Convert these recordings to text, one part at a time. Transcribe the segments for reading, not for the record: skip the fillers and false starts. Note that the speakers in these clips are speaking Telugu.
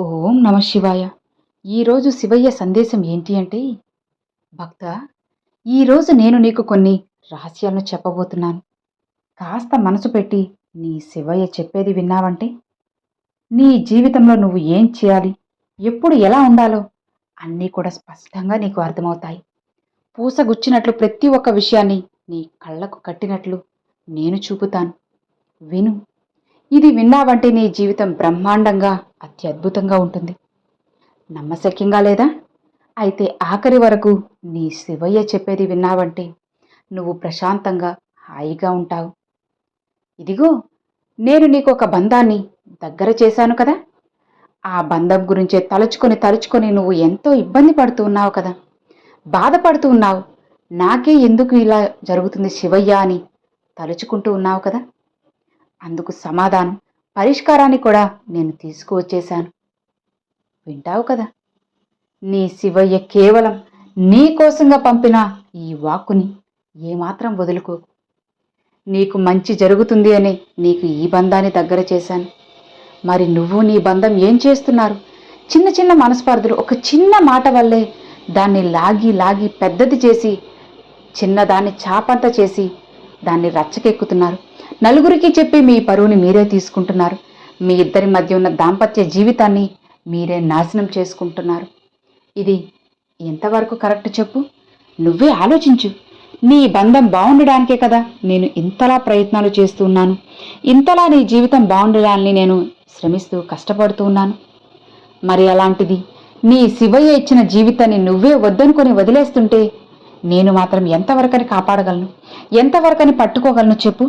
ఓం నమ శివాయ. ఈరోజు శివయ్య సందేశం ఏంటి అంటే, భక్త, ఈరోజు నేను నీకు కొన్ని రహస్యాలను చెప్పబోతున్నాను. కాస్త మనసు పెట్టి నీ శివయ్య చెప్పేది విన్నావంటే, నీ జీవితంలో నువ్వు ఏం చేయాలి, ఎప్పుడు ఎలా ఉండాలో అన్నీ కూడా స్పష్టంగా నీకు అర్థమవుతాయి. పూసగుచ్చినట్లు ప్రతి ఒక్క విషయాన్ని నీ కళ్ళకు కట్టినట్లు నేను చూపుతాను. విను. ఇది విన్నావంటే నీ జీవితం బ్రహ్మాండంగా అత్యద్భుతంగా ఉంటుంది. నమ్మశక్యంగా లేదా? అయితే ఆఖరి వరకు నీ శివయ్య చెప్పేది విన్నావంటే నువ్వు ప్రశాంతంగా హాయిగా ఉంటావు. ఇదిగో, నేను నీకు ఒక బంధాన్ని దగ్గర చేశాను కదా. ఆ బంధం గురించే తలుచుకొని తలుచుకొని నువ్వు ఎంతో ఇబ్బంది పడుతూ ఉన్నావు కదా, బాధపడుతూ ఉన్నావు. నాకే ఎందుకు ఇలా జరుగుతుంది శివయ్య అని తలుచుకుంటూ ఉన్నావు కదా. అందుకు సమాధానం, పరిష్కారాన్ని కూడా నేను తీసుకువచ్చేశాను. వింటావు కదా. నీ శివయ్య కేవలం నీ కోసంగా పంపిన ఈ వాక్కుని ఏమాత్రం వదులుకో. నీకు మంచి జరుగుతుంది అని నీకు ఈ బంధాన్ని దగ్గర చేశాను. మరి నువ్వు నీ బంధం ఏం చేస్తున్నారు? చిన్న చిన్న మనస్పర్ధలు, ఒక చిన్న మాట వల్లే దాన్ని లాగి లాగి పెద్దది చేసి, చిన్నదాన్ని చాపంత చేసి దాన్ని రచ్చకెక్కుతున్నారు. నలుగురికి చెప్పి మీ పరువుని మీరే తీసుకుంటున్నారు. మీ ఇద్దరి మధ్య ఉన్న దాంపత్య జీవితాన్ని మీరే నాశనం చేసుకుంటున్నారు. ఇది ఎంతవరకు కరెక్ట్ చెప్పు? నువ్వే ఆలోచించు. నీ బంధం బాగుండడానికే కదా నేను ఇంతలా ప్రయత్నాలు చేస్తూ ఉన్నాను. ఇంతలా నీ జీవితం బాగుండడాన్ని నేను శ్రమిస్తూ కష్టపడుతూ ఉన్నాను. మరి అలాంటిది నీ శివయ్య ఇచ్చిన జీవితాన్ని నువ్వే వద్దనుకొని వదిలేస్తుంటే నేను మాత్రం ఎంతవరకని కాపాడగలను, ఎంతవరకని పట్టుకోగలను చెప్పు?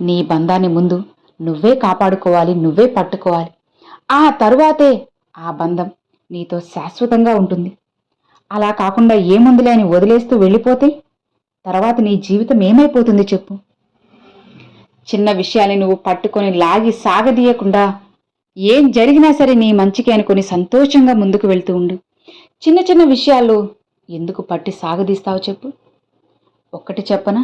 నీ బంధాన్ని ముందు నువ్వే కాపాడుకోవాలి, నువ్వే పట్టుకోవాలి. ఆ తరువాతే ఆ బంధం నీతో శాశ్వతంగా ఉంటుంది. అలా కాకుండా ఏముందిలే అని వదిలేస్తూ వెళ్ళిపోతే తర్వాత నీ జీవితం ఏమైపోతుంది చెప్పు? చిన్న విషయాన్ని నువ్వు పట్టుకొని లాగి సాగదీయకుండా ఏం జరిగినా సరే నీ మంచికి అనుకొని సంతోషంగా ముందుకు వెళ్తూ ఉండు. చిన్న చిన్న విషయాలు ఎందుకు పట్టి సాగదీస్తావు చెప్పు? ఒక్కటి చెప్పనా?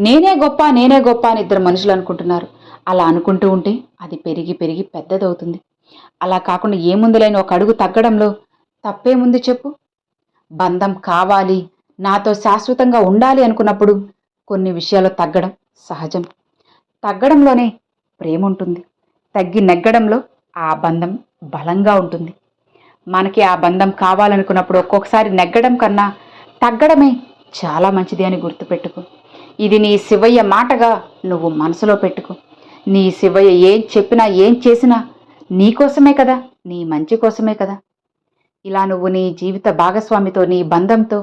నేనే గొప్ప నేనే గొప్ప అని ఇద్దరు మనుషులు అనుకుంటున్నారు. అలా అనుకుంటూ ఉంటే అది పెరిగి పెరిగి పెద్దదవుతుంది. అలా కాకుండా ఏముందులేని ఒక అడుగు తగ్గడంలో తప్పేముంది చెప్పు? బంధం కావాలి, నాతో శాశ్వతంగా ఉండాలి అనుకున్నప్పుడు కొన్ని విషయాలు తగ్గడం సహజం. తగ్గడంలోనే ప్రేమ ఉంటుంది. తగ్గి నెగ్గడంలో ఆ బంధం బలంగా ఉంటుంది. మనకి ఆ బంధం కావాలనుకున్నప్పుడు ఒక్కొక్కసారి నెగ్గడం కన్నా తగ్గడమే చాలా మంచిది అని గుర్తుపెట్టుకో. ఇది నీ శివయ్య మాటగా నువ్వు మనసులో పెట్టుకో. నీ శివయ్య ఏం చెప్పినా ఏం చేసినా నీకోసమే కదా, నీ మంచి కోసమే కదా. ఇలా నువ్వు నీ జీవిత భాగస్వామితో, నీ బంధంతో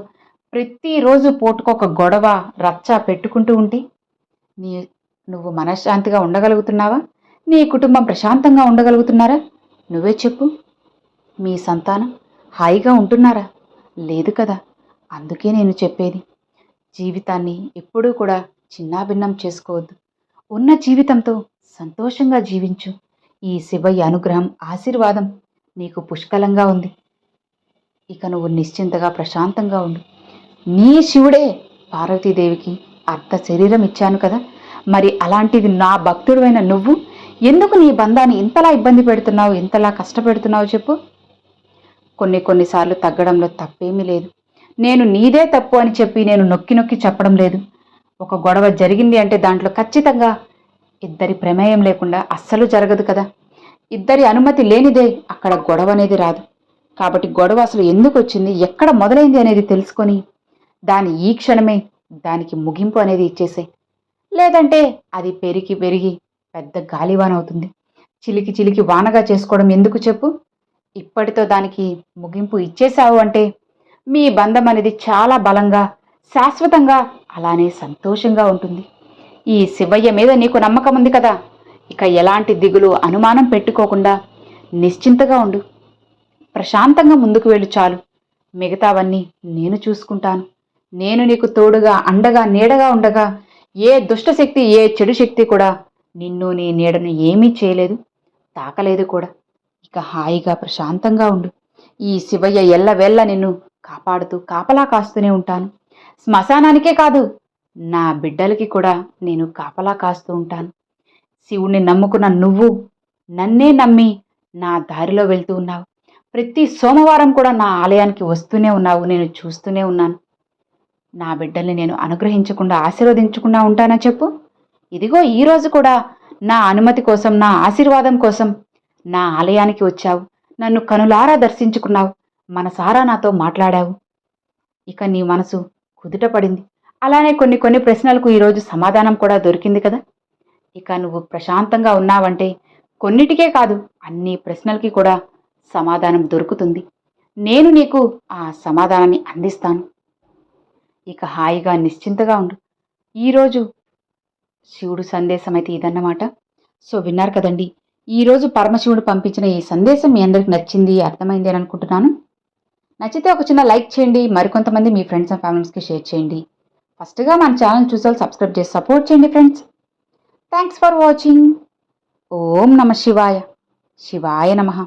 ప్రతిరోజు పూటకొక గొడవ రచ్చ పెట్టుకుంటూ ఉంటే నీ నువ్వు మనశ్శాంతిగా ఉండగలుగుతున్నావా? నీ కుటుంబం ప్రశాంతంగా ఉండగలుగుతున్నారా? నువ్వే చెప్పు. మీ సంతానం హాయిగా ఉంటున్నారా? లేదు కదా. అందుకే నేను చెప్పేది, జీవితాన్ని ఎప్పుడూ కూడా చిన్నాభిన్నం చేసుకోవద్దు. ఉన్న జీవితంతో సంతోషంగా జీవించు. ఈ శివయ్య అనుగ్రహం, ఆశీర్వాదం నీకు పుష్కలంగా ఉంది. ఇక నువ్వు నిశ్చింతగా ప్రశాంతంగా ఉండు. నీ శివుడే పార్వతీదేవికి అర్ధ శరీరం ఇచ్చాను కదా. మరి అలాంటిది నా భక్తుడివైన నువ్వు ఎందుకు నీ బంధాన్ని ఇంతలా ఇబ్బంది పెడుతున్నావు, ఇంతలా కష్టపెడుతున్నావు చెప్పు? కొన్నిసార్లు తగ్గడంలో తప్పేమీ లేదు. నేను నీదే తప్పు అని చెప్పి నేను నొక్కి నొక్కి చెప్పడం లేదు. ఒక గొడవ జరిగింది అంటే దాంట్లో ఖచ్చితంగా ఇద్దరి ప్రమేయం లేకుండా అస్సలు జరగదు కదా. ఇద్దరి అనుమతి లేనిదే అక్కడ గొడవ అనేది రాదు. కాబట్టి గొడవ అసలు ఎందుకు వచ్చింది, ఎక్కడ మొదలైంది అనేది తెలుసుకొని దాని ఈ క్షణమే దానికి ముగింపు అనేది ఇచ్చేసాయి. లేదంటే అది పెరిగి పెరిగి పెద్ద గాలివాన అవుతుంది. చిలికి చిలికి వానగా చేసుకోవడం ఎందుకు చెప్పు? ఇప్పటితో దానికి ముగింపు ఇచ్చేశావు అంటే మీ బంధం అనేది చాలా బలంగా, శాశ్వతంగా, అలానే సంతోషంగా ఉంటుంది. ఈ శివయ్య మీద నీకు నమ్మకం ఉంది కదా. ఇక ఎలాంటి దిగులు, అనుమానం పెట్టుకోకుండా నిశ్చింతగా ఉండు. ప్రశాంతంగా ముందుకు వెళ్ళు చాలు. మిగతావన్నీ నేను చూసుకుంటాను. నేను నీకు తోడుగా, అండగా, నీడగా ఉండగా ఏ దుష్టశక్తి, ఏ చెడు శక్తి కూడా నిన్ను, నీ నీడను ఏమీ చేయలేదు, తాకలేదు కూడా. ఇక హాయిగా ప్రశాంతంగా ఉండు. ఈ శివయ్య ఎల్లవేళ్ళ నిన్ను కాపాడుతూ కాపలా కాస్తూనే ఉంటాను. శ్మశానానికే కాదు, నా బిడ్డలకి కూడా నేను కాపలా కాస్తూ ఉంటాను. శివుణ్ణి నమ్ముకున్న నువ్వు నన్నే నమ్మి నా దారిలో వెళ్తూ ఉన్నావు. ప్రతి సోమవారం కూడా నా ఆలయానికి వస్తూనే ఉన్నావు. నేను చూస్తూనే ఉన్నాను. నా బిడ్డల్ని నేను అనుగ్రహించకుండా, ఆశీర్వదించకుండా ఉంటానా చెప్పు? ఇదిగో ఈరోజు కూడా నా అనుమతి కోసం, నా ఆశీర్వాదం కోసం నా ఆలయానికి వచ్చావు. నన్ను కనులారా దర్శించుకున్నావు. మనసారా నాతో మాట్లాడావు. ఇక నీ మనసు కుదుట పడింది. అలానే కొన్ని కొన్ని ప్రశ్నలకు ఈరోజు సమాధానం కూడా దొరికింది కదా! ఇక నువ్వు ప్రశాంతంగా ఉన్నావంటే కొన్నిటికే కాదు, అన్ని ప్రశ్నలకి కూడా సమాధానం దొరుకుతుంది. నేను నీకు ఆ సమాధానాన్ని అందిస్తాను. ఇక హాయిగా నిశ్చింతగా ఉండు. ఈరోజు శివుడు సందేశం అయితే ఇదన్నమాట. సో విన్నారు కదండి. ఈరోజు పరమశివుడు పంపించిన ఈ సందేశం మీ అందరికి నచ్చింది, అర్థమైంది అని అనుకుంటున్నాను. నచ్చితే ఒక చిన్న లైక్ చేయండి. మరికొంతమంది మీ ఫ్రెండ్స్ అండ్ ఫ్యామిలీస్కి షేర్ చేయండి. ఫస్ట్గా మన ఛానల్ చూసారు సబ్స్క్రైబ్ చేసి సపోర్ట్ చేయండి ఫ్రెండ్స్. Thanks for watching. ఓం నమ శివాయ. శివాయ నమః.